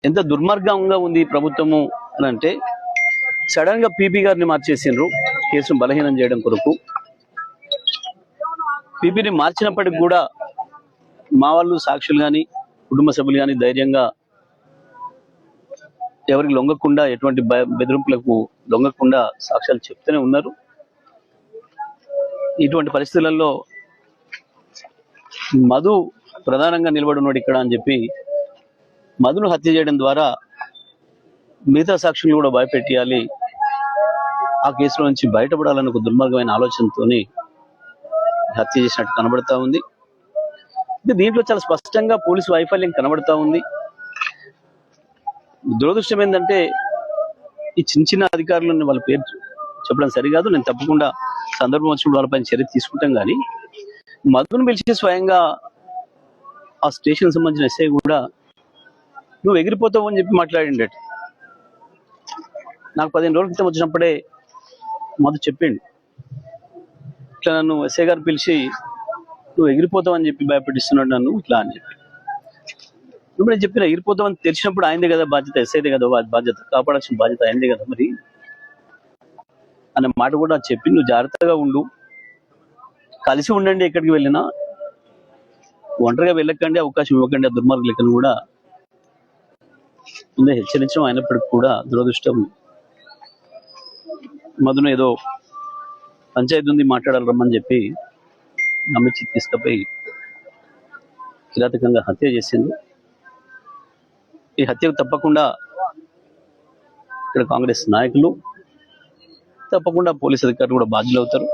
ఎంత దుర్మార్గంగా ఉంది ఈ ప్రభుత్వము అని అంటే, సడన్ గా పీపీ గారిని మార్చేసిండ్రు కేసును బలహీనం చేయడం కొరకు. పీపీని మార్చినప్పటికి కూడా మా వాళ్ళు సాక్షులు కానీ కుటుంబ సభ్యులు కానీ ధైర్యంగా ఎవరికి లొంగకుండా, ఎటువంటి బెదిరింపులకు లొంగకుండా సాక్ష్యాలు చెప్తూనే ఉన్నారు. ఇటువంటి పరిస్థితులలో మధు ప్రధానంగా నిలబడి ఉన్నాడు ఇక్కడ అని చెప్పి మధును హత్య చేయడం ద్వారా మిగతా సాక్షులు కూడా భయపెట్టియాలి, ఆ కేసులో నుంచి బయటపడాలని ఒక దుర్మార్గమైన ఆలోచనతో హత్య చేసినట్టు కనబడతా ఉంది. దీంట్లో చాలా స్పష్టంగా పోలీసు వైఫల్యం కనబడతా ఉంది. దురదృష్టం ఏంటంటే, ఈ చిన్న చిన్న అధికారులను వాళ్ళ పేరు చెప్పడం సరికాదు. నేను తప్పకుండా సందర్భం వచ్చినప్పుడు వాళ్ళపైన చర్య తీసుకుంటాం. కానీ మధును పిలిచి స్వయంగా ఆ స్టేషన్ సంబంధించిన ఎస్ఐ కూడా నువ్వు ఎగిరిపోతావు అని చెప్పి మాట్లాడిండట. నాకు 15 రోజుల క్రితం వచ్చినప్పుడే మధు చెప్పిండు, ఇట్లా నన్ను ఎస్ఐ గారు పిలిచి నువ్వు ఎగిరిపోతావు అని చెప్పి భయపెట్టిస్తున్నాడు నన్ను ఇట్లా అని చెప్పి. ఇప్పుడు నేను చెప్పిన ఎగిరిపోతామని తెలిసినప్పుడు ఆయనదే కదా బాధ్యత, ఎస్ఐదే కదా బాధ్యత, కాపాడాల్సిన బాధ్యత ఆయనదే కదా మరి అనే మాట కూడా చెప్పి, నువ్వు జాగ్రత్తగా ఉండు, కలిసి ఉండండి, ఎక్కడికి వెళ్ళినా ఒంటరిగా వెళ్ళకండి, అవకాశం ఇవ్వకండి ఆ దుర్మార్గులకని కూడా ముందే హెచ్చరించడం. అయినప్పటికీ కూడా దురదృష్టం, మధును ఏదో పంచాయతీ ఉంది మాట్లాడాలి రమ్మని చెప్పి నమ్మించి తీసుకుపోయి కిరాతకంగా హత్య చేసింది. ఈ హత్యకు తప్పకుండా ఇక్కడ కాంగ్రెస్ నాయకులు, తప్పకుండా పోలీసు అధికారులు కూడా బాధ్యులు అవుతారు.